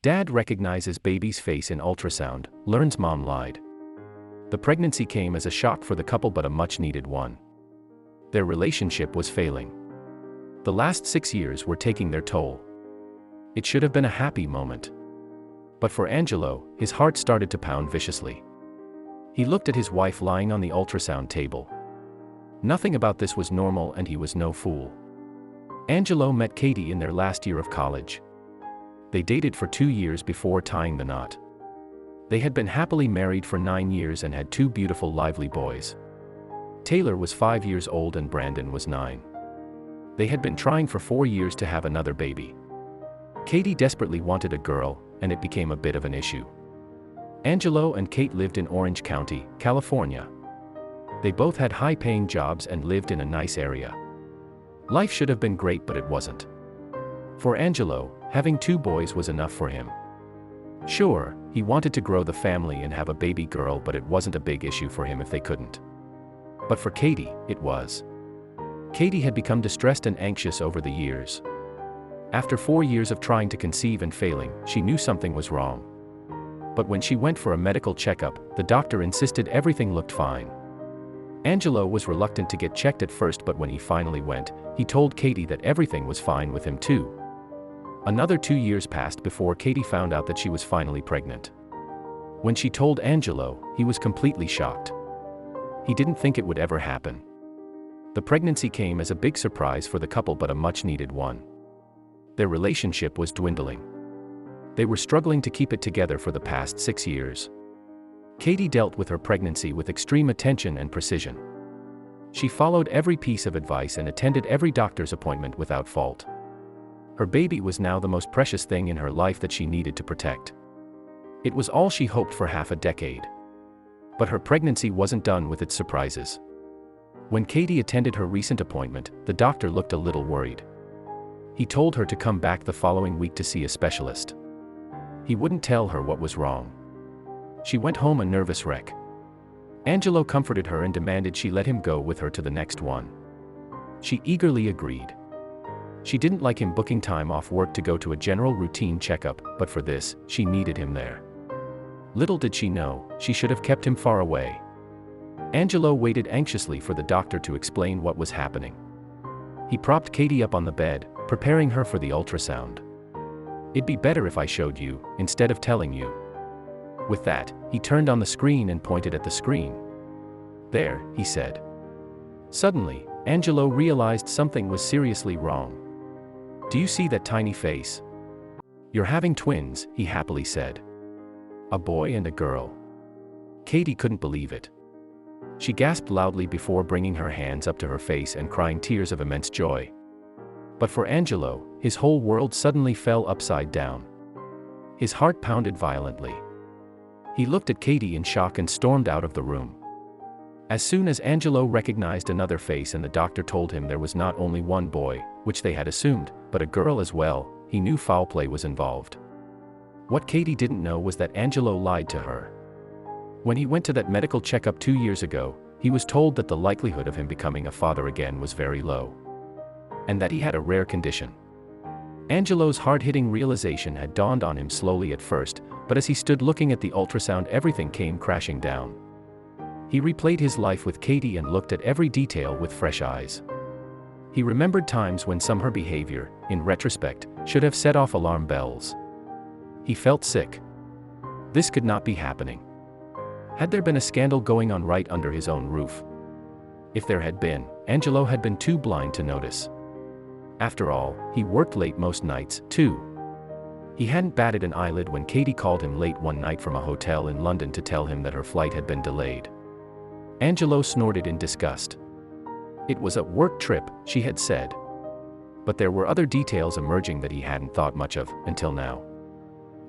Dad recognizes baby's face in ultrasound, learns mom lied. The pregnancy came as a shock for the couple, but a much-needed one. Their relationship was failing. The last 6 years were taking their toll. It should have been a happy moment. But for Angelo, his heart started to pound viciously. He looked at his wife lying on the ultrasound table. Nothing about this was normal, and he was no fool. Angelo met Kaite in their last year of college. They dated for 2 years before tying the knot. They had been happily married for 9 years and had 2 beautiful, lively boys. Taylor was 5 years old and Brandon was 9. They had been trying for 4 years to have another baby. Kaite desperately wanted a girl, and it became a bit of an issue. Angelo and Kaite lived in Orange County, California. They both had high-paying jobs and lived in a nice area. Life should have been great, but it wasn't. For Angelo, having 2 boys was enough for him. Sure, he wanted to grow the family and have a baby girl, but it wasn't a big issue for him if they couldn't. But for Kaite, it was. Kaite had become distressed and anxious over the years. After 4 years of trying to conceive and failing, she knew something was wrong. But when she went for a medical checkup, the doctor insisted everything looked fine. Angelo was reluctant to get checked at first, but when he finally went, he told Kaite that everything was fine with him too. Another 2 years passed before Kaite found out that she was finally pregnant. When she told Angelo, he was completely shocked. He didn't think it would ever happen. The pregnancy came as a big surprise for the couple, but a much-needed one. Their relationship was dwindling. They were struggling to keep it together for the past 6 years. Kaite dealt with her pregnancy with extreme attention and precision. She followed every piece of advice and attended every doctor's appointment without fault. Her baby was now the most precious thing in her life that she needed to protect. It was all she hoped for half a decade. But her pregnancy wasn't done with its surprises. When Kaite attended her recent appointment, the doctor looked a little worried. He told her to come back the following week to see a specialist. He wouldn't tell her what was wrong. She went home a nervous wreck. Angelo comforted her and demanded she let him go with her to the next one. She eagerly agreed. She didn't like him booking time off work to go to a general routine checkup, but for this, she needed him there. Little did she know, she should have kept him far away. Angelo waited anxiously for the doctor to explain what was happening. He propped Kaite up on the bed, preparing her for the ultrasound. "It'd be better if I showed you, instead of telling you." With that, he turned on the screen and pointed at the screen. "There," he said. Suddenly, Angelo realized something was seriously wrong. "Do you see that tiny face? You're having twins," he happily said. "A boy and a girl." Kaite couldn't believe it. She gasped loudly before bringing her hands up to her face and crying tears of immense joy. But for Angelo, his whole world suddenly fell upside down. His heart pounded violently. He looked at Kaite in shock and stormed out of the room. As soon as Angelo recognized another face and the doctor told him there was not only one boy, which they had assumed, but a girl as well, he knew foul play was involved. What Kaite didn't know was that Angelo lied to her. When he went to that medical checkup 2 years ago, he was told that the likelihood of him becoming a father again was very low. And that he had a rare condition. Angelo's hard-hitting realization had dawned on him slowly at first, but as he stood looking at the ultrasound, everything came crashing down. He replayed his life with Kaite and looked at every detail with fresh eyes. He remembered times when some of her behavior, in retrospect, should have set off alarm bells. He felt sick. This could not be happening. Had there been a scandal going on right under his own roof? If there had been, Angelo had been too blind to notice. After all, he worked late most nights, too. He hadn't batted an eyelid when Kaite called him late one night from a hotel in London to tell him that her flight had been delayed. Angelo snorted in disgust. It was a work trip, she had said. But there were other details emerging that he hadn't thought much of, until now.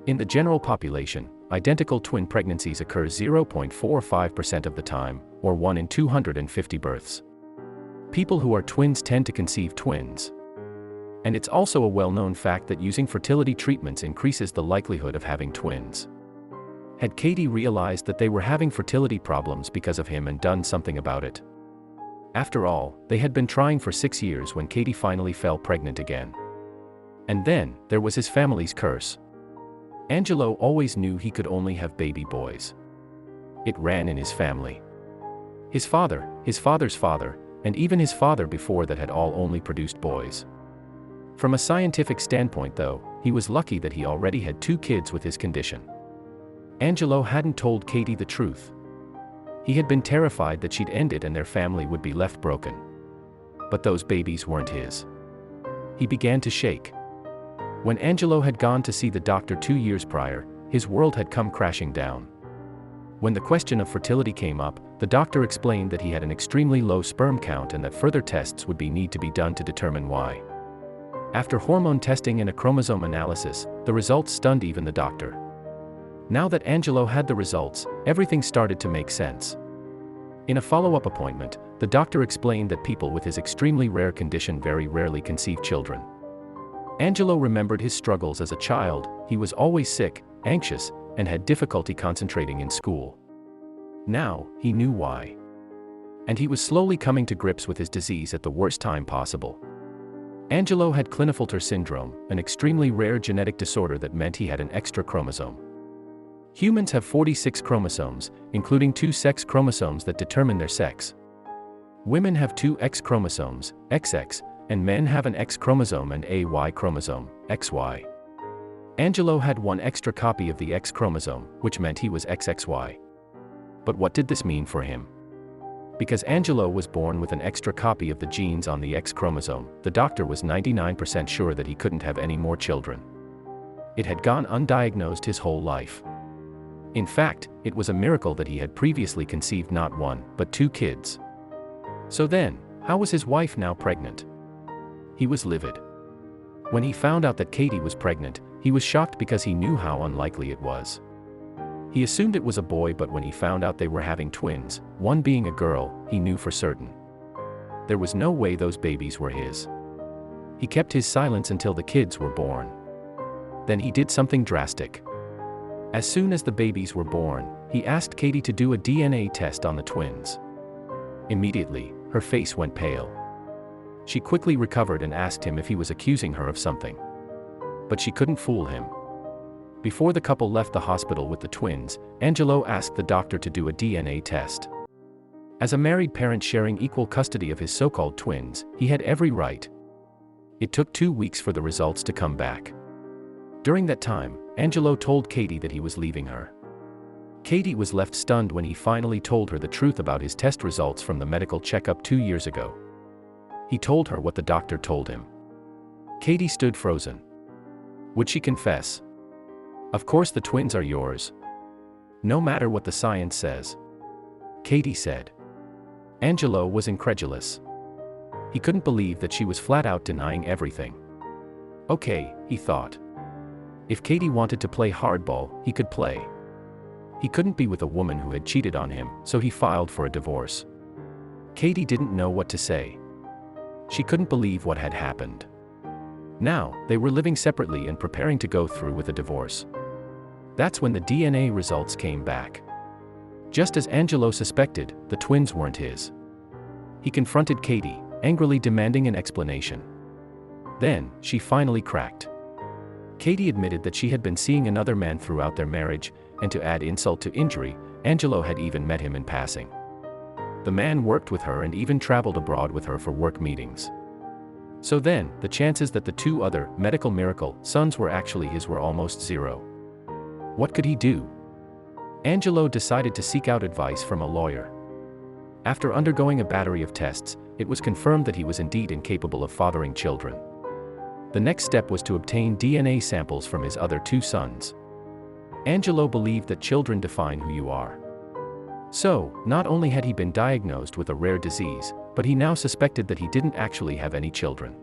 In the general population, identical twin pregnancies occur 0.45% of the time, or 1 in 250 births. People who are twins tend to conceive twins. And it's also a well-known fact that using fertility treatments increases the likelihood of having twins. Had Kaite realized that they were having fertility problems because of him and done something about it? After all, they had been trying for 6 years when Kaite finally fell pregnant again. And then, there was his family's curse. Angelo always knew he could only have baby boys. It ran in his family. His father, his father's father, and even his father before that had all only produced boys. From a scientific standpoint though, he was lucky that he already had 2 kids with his condition. Angelo hadn't told Kaite the truth. He had been terrified that she'd end it and their family would be left broken. But those babies weren't his. He began to shake. When Angelo had gone to see the doctor 2 years prior, his world had come crashing down. When the question of fertility came up, the doctor explained that he had an extremely low sperm count and that further tests would need to be done to determine why. After hormone testing and a chromosome analysis, the results stunned even the doctor. Now that Angelo had the results, everything started to make sense. In a follow-up appointment, the doctor explained that people with his extremely rare condition very rarely conceive children. Angelo remembered his struggles as a child. He was always sick, anxious, and had difficulty concentrating in school. Now, he knew why. And he was slowly coming to grips with his disease at the worst time possible. Angelo had Klinefelter syndrome, an extremely rare genetic disorder that meant he had an extra chromosome. Humans have 46 chromosomes, including 2 sex chromosomes that determine their sex. Women have 2 X chromosomes, XX, and men have an X chromosome and a Y chromosome, XY. Angelo had 1 extra copy of the X chromosome, which meant he was XXY. But what did this mean for him? Because Angelo was born with an extra copy of the genes on the X chromosome, the doctor was 99% sure that he couldn't have any more children. It had gone undiagnosed his whole life. In fact, it was a miracle that he had previously conceived not 1, but 2 kids. So then, how was his wife now pregnant? He was livid. When he found out that Kaite was pregnant, he was shocked because he knew how unlikely it was. He assumed it was a boy, but when he found out they were having twins, one being a girl, he knew for certain. There was no way those babies were his. He kept his silence until the kids were born. Then he did something drastic. As soon as the babies were born, he asked Kaite to do a DNA test on the twins. Immediately, her face went pale. She quickly recovered and asked him if he was accusing her of something. But she couldn't fool him. Before the couple left the hospital with the twins, Angelo asked the doctor to do a DNA test. As a married parent sharing equal custody of his so-called twins, he had every right. It took 2 weeks for the results to come back. During that time, Angelo told Kaite that he was leaving her. Kaite was left stunned when he finally told her the truth about his test results from the medical checkup 2 years ago. He told her what the doctor told him. Kaite stood frozen. Would she confess? Of course the twins are yours. No matter what the science says. Kaite said. Angelo was incredulous. He couldn't believe that she was flat out denying everything. Okay, he thought. If Kaite wanted to play hardball, he could play. He couldn't be with a woman who had cheated on him, so he filed for a divorce. Kaite didn't know what to say. She couldn't believe what had happened. Now, they were living separately and preparing to go through with a divorce. That's when the DNA results came back. Just as Angelo suspected, the twins weren't his. He confronted Kaite, angrily demanding an explanation. Then, she finally cracked. Kaite admitted that she had been seeing another man throughout their marriage, and to add insult to injury, Angelo had even met him in passing. The man worked with her and even traveled abroad with her for work meetings. So then, the chances that the 2 other medical miracle sons were actually his were almost zero. What could he do? Angelo decided to seek out advice from a lawyer. After undergoing a battery of tests, it was confirmed that he was indeed incapable of fathering children. The next step was to obtain DNA samples from his other 2 sons. Angelo believed that children define who you are. So, not only had he been diagnosed with a rare disease, but he now suspected that he didn't actually have any children.